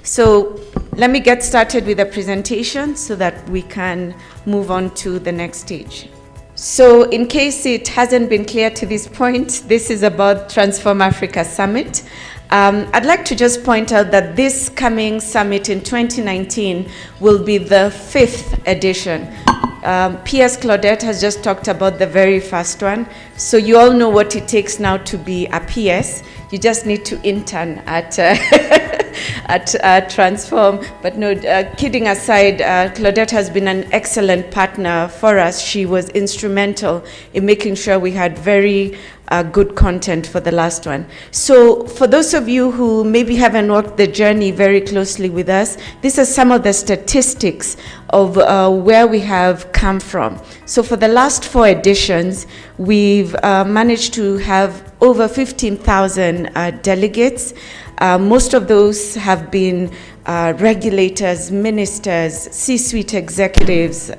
So let me get started with the presentation so that we can move on to the next stage. So in case it hasn't been clear to this point, this is about Transform Africa Summit. I'd like to just point out that this coming summit in 2019 will be the 5th edition. PS Claudette has just talked about the very first one. So you all know what it takes now to be a PS. You just need to intern at Transform. But no, kidding aside, Claudette has been an excellent partner for us. She was instrumental in making sure we had very good content for the last one. So for those of you who maybe haven't walked the journey very closely with us, these are some of the statistics of where we have come from. So for the last 4 editions, we've managed to have over 15,000 delegates. Most of those have been regulators, ministers, C-suite executives.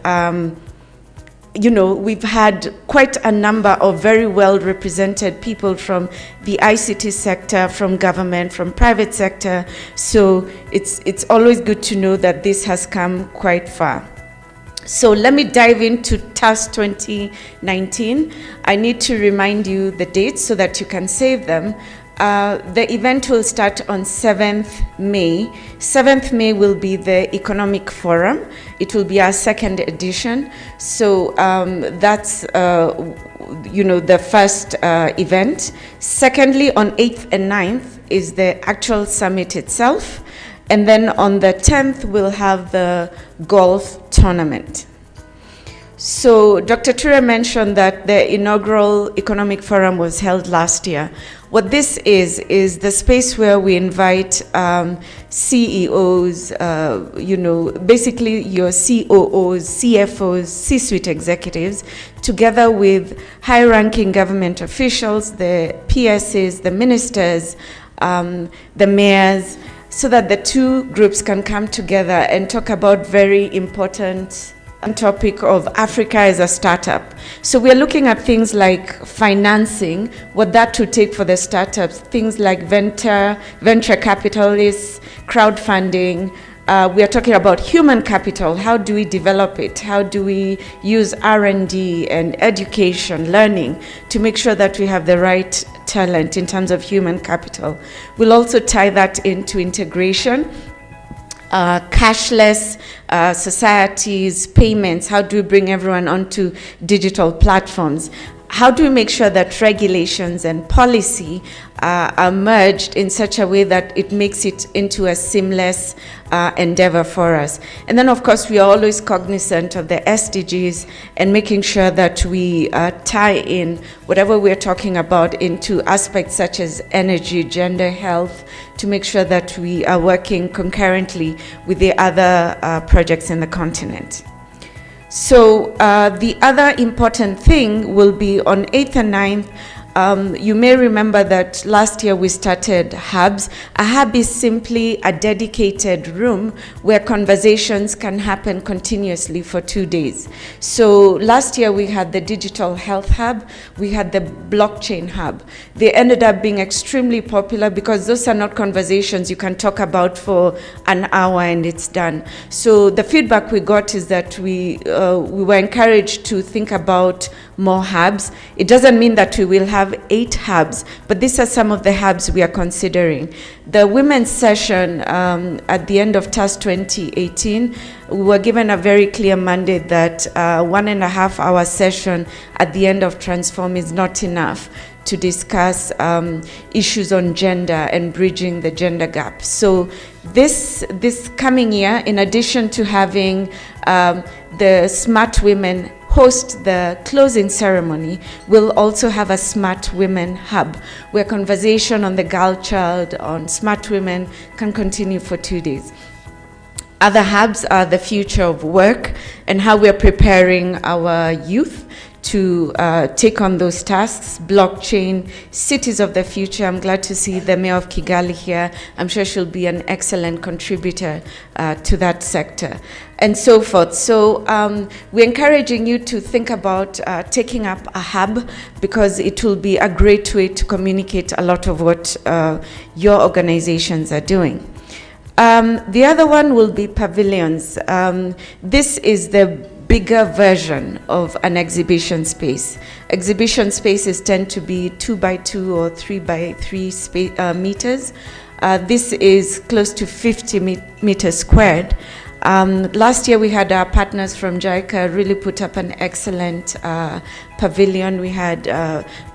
We've had quite a number of very well represented people from the ICT sector, from government, from private sector. So it's always good to know that this has come quite far. So let me dive into TAS 2019. I need to remind you the dates so that you can save them. The event will start on 7th May. 7th May will be the Economic Forum. It will be our 2nd edition. So that's, the first event. Secondly, on 8th and 9th is the actual summit itself. And then on the 10th, we'll have the golf tournament. So Dr. Ture mentioned that the inaugural Economic Forum was held last year. What this is the space where we invite CEOs, basically your COOs, CFOs, C-suite executives, together with high-ranking government officials, the PSs, the ministers, the mayors, so that the two groups can come together and talk about very important topic of Africa as a startup. So we're looking at things like financing, what that would take for the startups, things like venture capitalists, crowdfunding. We are talking about human capital. How do we develop it? How do we use R&D and education, learning, to make sure that we have the right talent in terms of human capital? We'll also tie that into integration. Cashless societies, payments, how do we bring everyone onto digital platforms? How do we make sure that regulations and policy are merged in such a way that it makes it into a seamless endeavor for us? And then, of course, we are always cognizant of the SDGs and making sure that we tie in whatever we're talking about into aspects such as energy, gender, health, to make sure that we are working concurrently with the other projects in the continent. So the other important thing will be on 8th and 9th. You may remember that last year we started hubs. A hub is simply a dedicated room where conversations can happen continuously for 2 days. So last year we had the digital health hub, we had the blockchain hub. They ended up being extremely popular because those are not conversations you can talk about for an hour and it's done. So the feedback we got is that we were encouraged to think about more hubs. It doesn't mean that we will have 8 hubs, but these are some of the hubs we are considering. The women's session at the end of TAS 2018, we were given a very clear mandate that 1.5 hour session at the end of Transform is not enough to discuss issues on gender and bridging the gender gap. So this coming year, in addition to having the Smart Women host the closing ceremony, we'll also have a Smart Women Hub, where conversation on the girl child, on smart women, can continue for 2 days. Other hubs are the future of work and how we're preparing our youth to take on those tasks. Blockchain, cities of the future. I'm glad to see the Mayor of Kigali here. I'm sure she'll be an excellent contributor to that sector, and so forth. So we're encouraging you to think about taking up a hub, because it will be a great way to communicate a lot of what your organizations are doing. The other one will be pavilions. This is the bigger version of an exhibition space. Exhibition spaces tend to be 2 by 2 or 3 by 3 meters. This is close to 50 meters squared. Last year we had our partners from JICA really put up an excellent pavilion. We had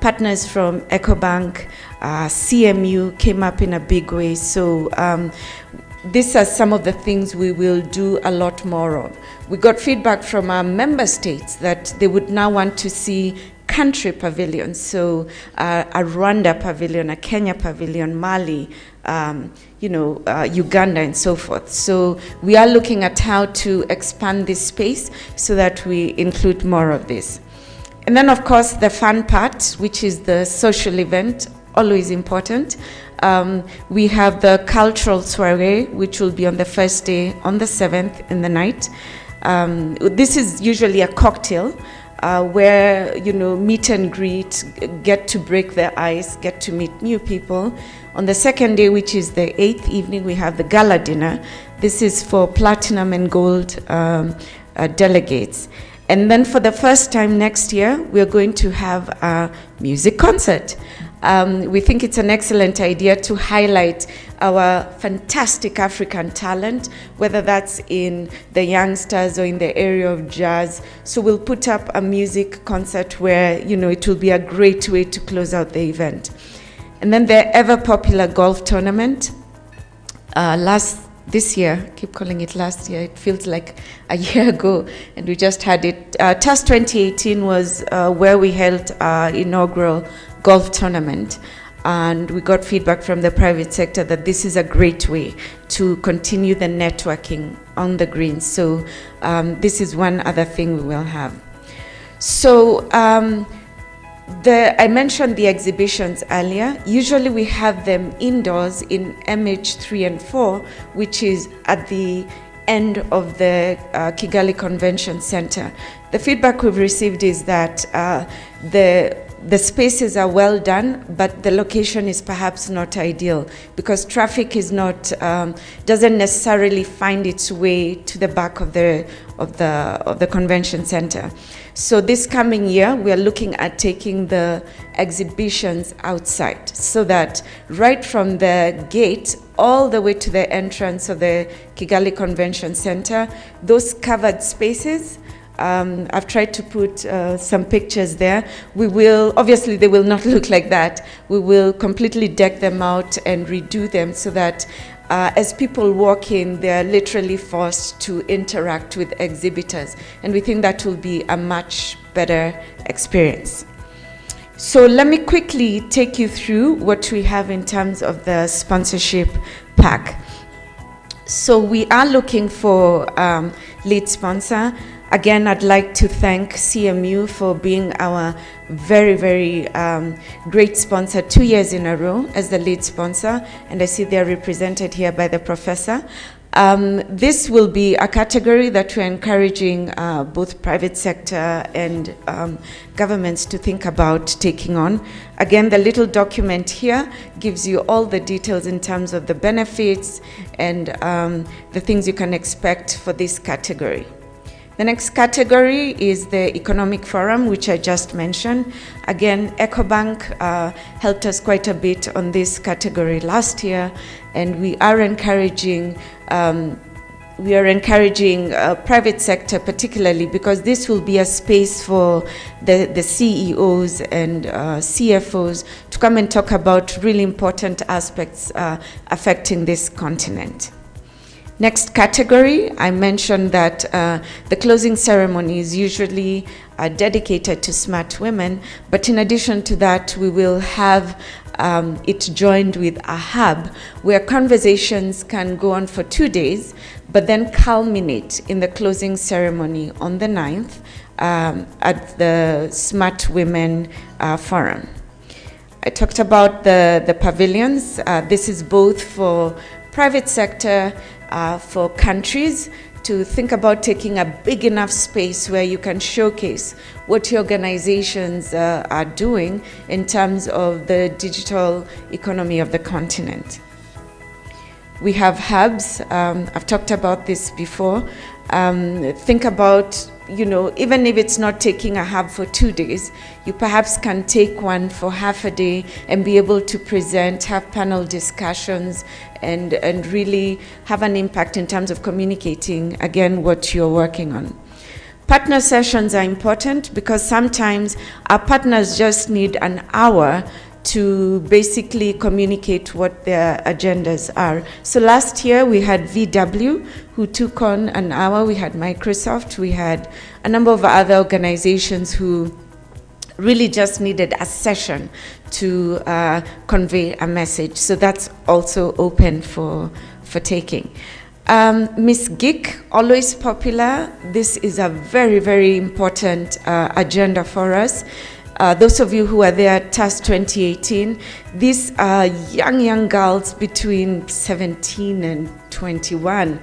partners from EcoBank, CMU came up in a big way. So these are some of the things we will do a lot more of. We got feedback from our member states that they would now want to see country pavilions, so a Rwanda pavilion, a Kenya pavilion, Mali, Uganda, and so forth. So we are looking at how to expand this space so that we include more of this. And then, of course, the fun part, which is the social event, always important. We have the cultural soiree, which will be on the first day, on the 7th in the night. This is usually a cocktail where, meet and greet, get to break the ice, get to meet new people. On the second day, which is the 8th evening, we have the gala dinner. This is for platinum and gold delegates. And then for the first time next year, we're going to have a music concert. We think it's an excellent idea to highlight our fantastic African talent, whether that's in the youngsters or in the area of jazz. So we'll put up a music concert where, it will be a great way to close out the event. And then the ever popular golf tournament. This year, keep calling it last year, it feels like a year ago, and we just had it. TAS 2018 was where we held our inaugural golf tournament, and we got feedback from the private sector that this is a great way to continue the networking on the greens. So this is one other thing we will have. So I mentioned the exhibitions earlier. Usually we have them indoors in MH3 and 4, which is at the end of the Kigali Convention Center. The feedback we've received is that the spaces are well done, but the location is perhaps not ideal because traffic is not doesn't necessarily find its way to the back of the convention center. So this coming year, we are looking at taking the exhibitions outside, so that right from the gate all the way to the entrance of the Kigali Convention Center, those covered spaces. I've tried to put some pictures there. We will, obviously they will not look like that. We will completely deck them out and redo them so that as people walk in, they're literally forced to interact with exhibitors. And we think that will be a much better experience. So let me quickly take you through what we have in terms of the sponsorship pack. So we are looking for lead sponsor. Again, I'd like to thank CMU for being our very, very great sponsor 2 years in a row as the lead sponsor, and I see they're represented here by the professor. This will be a category that we're encouraging both private sector and governments to think about taking on. Again, the little document here gives you all the details in terms of the benefits and the things you can expect for this category. The next category is the Economic Forum, which I just mentioned. Again, EcoBank helped us quite a bit on this category last year, and we are encouraging private sector particularly, because this will be a space for the CEOs and CFOs to come and talk about really important aspects affecting this continent. Next category, I mentioned that the closing ceremony is usually dedicated to smart women, but in addition to that, we will have it joined with a hub where conversations can go on for 2 days, but then culminate in the closing ceremony on the 9th at the Smart Women Forum. I talked about the pavilions. This is both for private sector, for countries to think about taking a big enough space where you can showcase what your organizations are doing in terms of the digital economy of the continent. We have hubs. I've talked about this before. Think about, even if it's not taking a hub for 2 days, you perhaps can take one for half a day and be able to present, have panel discussions, and really have an impact in terms of communicating, again, what you're working on. Partner sessions are important because sometimes our partners just need an hour to basically communicate what their agendas are. So last year we had VW who took on an hour, we had Microsoft, we had a number of other organizations who really just needed a session to convey a message. So that's also open for taking. Miss Geek, always popular. This is a very, very important agenda for us. Those of you who are there at TAS 2018, these are young girls between 17 and 21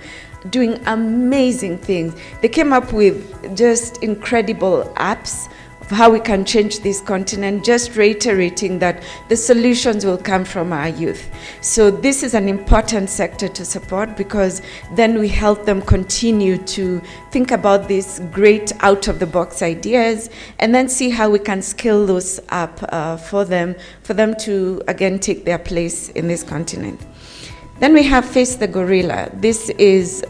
doing amazing things. They came up with just incredible apps of how we can change this continent, just reiterating that the solutions will come from our youth. So this is an important sector to support because then we help them continue to think about these great out-of-the-box ideas and then see how we can scale those up for them to, again, take their place in this continent. Then we have Face the Gorilla. This is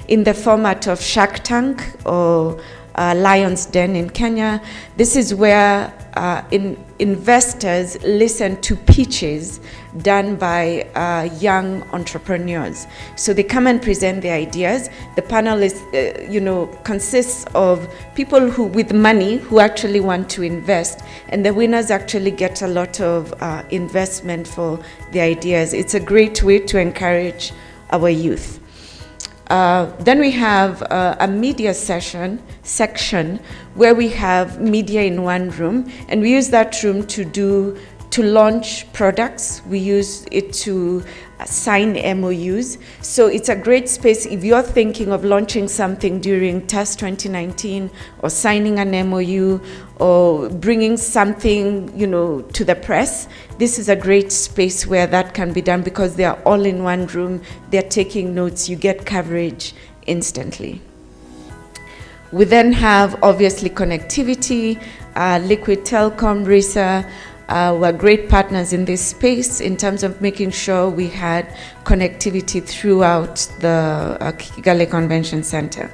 in the format of Shark Tank or Lion's Den in Kenya. This is where investors listen to pitches done by young entrepreneurs. So they come and present their ideas. The panel is, consists of people who with money who actually want to invest, and the winners actually get a lot of investment for their ideas. It's a great way to encourage our youth. Then we have a media section where we have media in one room, and we use that room to launch products. We use it to sign MOUs. So it's a great space if you're thinking of launching something during TAS 2019 or signing an MOU or bringing something, to the press. This is a great space where that can be done because they are all in one room. They're taking notes. You get coverage instantly. We then have, obviously, connectivity, Liquid Telecom, RISA. We're great partners in this space in terms of making sure we had connectivity throughout the Kigali Convention Center.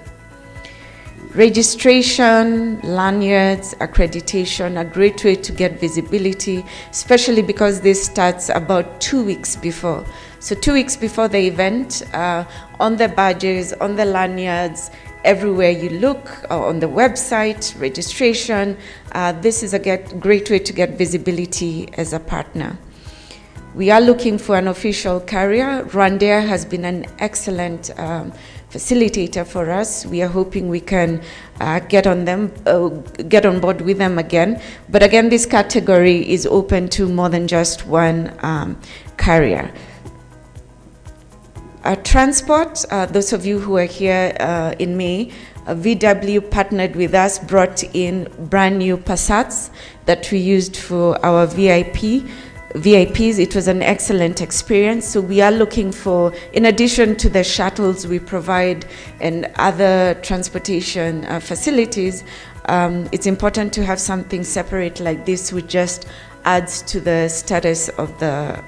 Registration, lanyards, accreditation, a great way to get visibility, especially because this starts about 2 weeks before. So 2 weeks before the event, on the badges, on the lanyards, everywhere you look, on the website, registration, this is a great way to get visibility as a partner. We are looking for an official carrier. Rwandair has been an excellent facilitator for us. We are hoping we can get on board with them again. But again, this category is open to more than just one carrier. Transport, those of you who are here in May, VW partnered with us, brought in brand new Passats that we used for our VIPs. It was an excellent experience. So we are looking for, in addition to the shuttles we provide and other transportation facilities, it's important to have something separate like this, which just adds to the status of the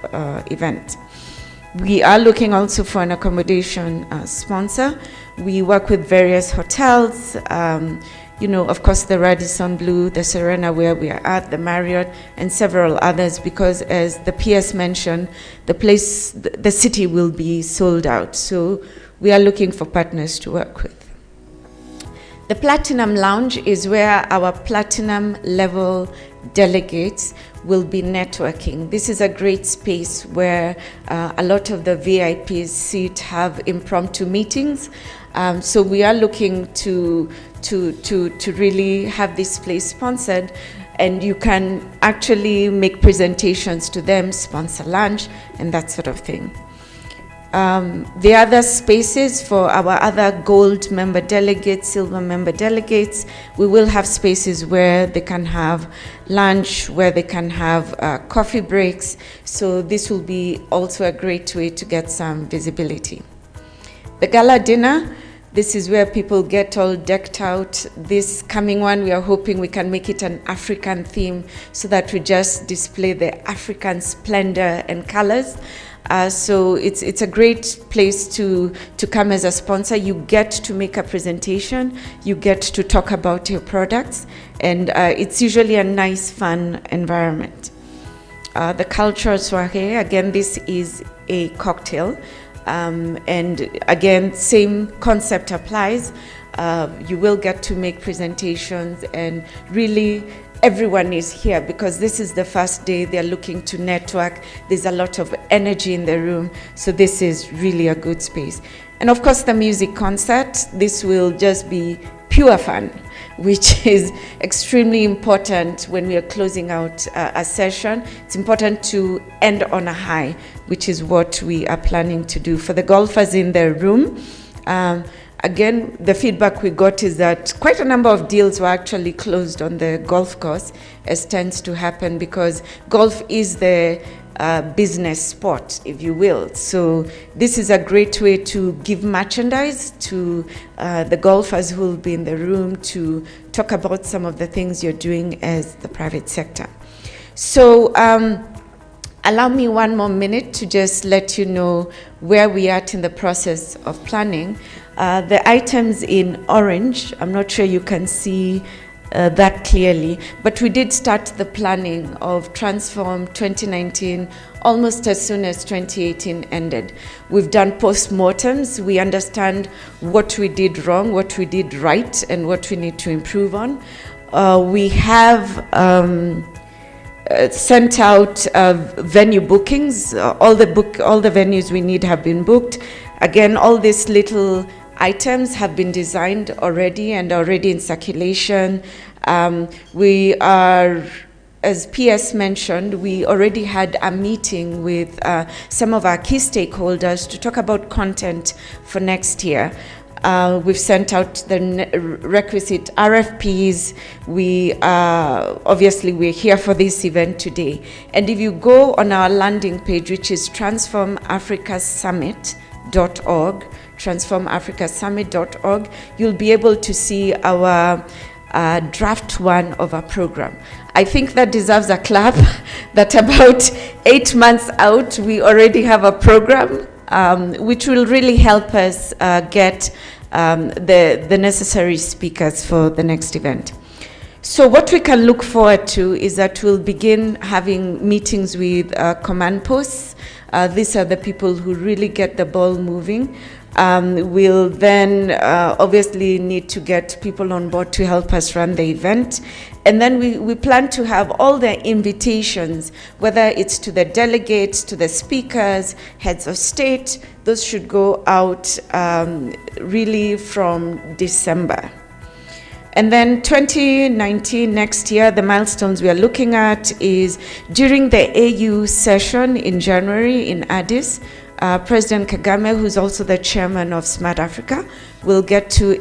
event. We are looking also for an accommodation sponsor. We work with various hotels, of course, the Radisson Blu, the Serena where we are at, the Marriott, and several others, because as the PS mentioned, the city will be sold out. So we are looking for partners to work with. The Platinum Lounge is where our platinum level delegates will be networking. This is a great space where a lot of the VIPs sit, have impromptu meetings. So we are looking to really have this place sponsored, and you can actually make presentations to them, sponsor lunch, and that sort of thing. The other spaces for our other gold member delegates, silver member delegates, we will have spaces where they can have lunch, where they can have coffee breaks. So this will be also a great way to get some visibility. The gala dinner, this is where people get all decked out. This coming one, we are hoping we can make it an African theme so that we just display the African splendor and colors. So it's a great place to come as a sponsor. You get to make a presentation, you get to talk about your products, and it's usually a nice, fun environment. The cultural soiree, again, this is a cocktail. And again, same concept applies. You will get to make presentations, and really everyone is here because this is the first day they're looking to network. There's a lot of energy in the room, so this is really a good space. And of course, the music concert, this will just be pure fun, which is extremely important when we are closing out a session. It's important to end on a high, which is what we are planning to do. For the golfers in the room, again, the feedback we got is that quite a number of deals were actually closed on the golf course, as tends to happen because golf is the business sport, if you will. So this is a great way to give merchandise to the golfers who will be in the room to talk about some of the things you're doing as the private sector. So allow me one more minute to just let you know where we are in the process of planning. The items in orange, I'm not sure you can see that clearly, but we did start the planning of Transform 2019 almost as soon as 2018 ended. We've done post-mortems. We understand what we did wrong, what we did right, and what we need to improve on. We have sent out venue bookings. All the venues we need have been booked. Again, all these little items have been designed already and already in circulation. We are, as PS mentioned, we already had a meeting with some of our key stakeholders to talk about content for next year. We've sent out the requisite RFPs. Obviously we're here for this event today. And if you go on our landing page, which is transformafricasummit.org, transformafricasummit.org, you'll be able to see our draft one of our program. I think that deserves a clap that about 8 months out, we already have a program which will really help us get the necessary speakers for the next event. So what we can look forward to is that we'll begin having meetings with command posts. These are the people who really get the ball moving. We'll then obviously need to get people on board to help us run the event. And then we plan to have all the invitations, whether it's to the delegates, to the speakers, heads of state, those should go out really from December. And then 2019, next year, the milestones we are looking at is during the AU session in January in Addis, President Kagame, who's also the chairman of Smart Africa, will get to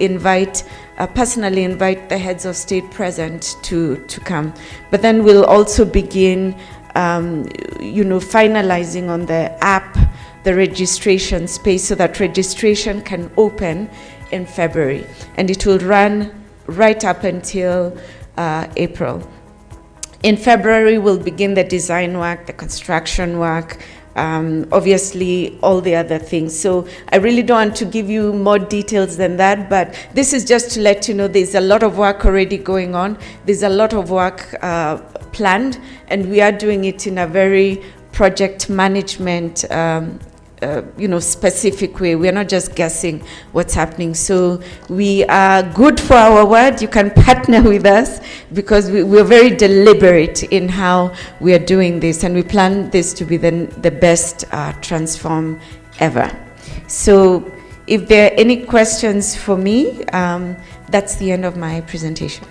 personally invite the heads of state present to come. But then we'll also begin, finalizing on the app, the registration space, so that registration can open in February. And it will run right up until April. In February, we'll begin the design work, the construction work, obviously all the other things. So I really don't want to give you more details than that, but this is just to let you know there's a lot of work already going on. There's a lot of work planned, and we are doing it in a very project management specific way. We're not just guessing what's happening. So we are good for our word. You can partner with us because we're very deliberate in how we are doing this, and we plan this to be the best transform ever. So if there are any questions for me, that's the end of my presentation.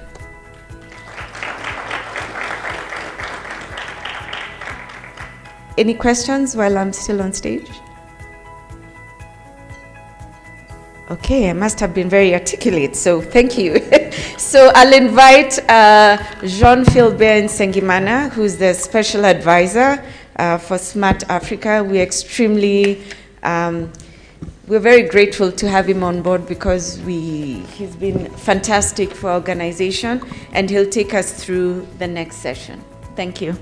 Any questions while I'm still on stage? Okay, I must have been very articulate, so thank you. So I'll invite Jean-Philbert Nsengimana, who's the Special Advisor for Smart Africa. We're very grateful to have him on board because he's been fantastic for our organization, and he'll take us through the next session. Thank you.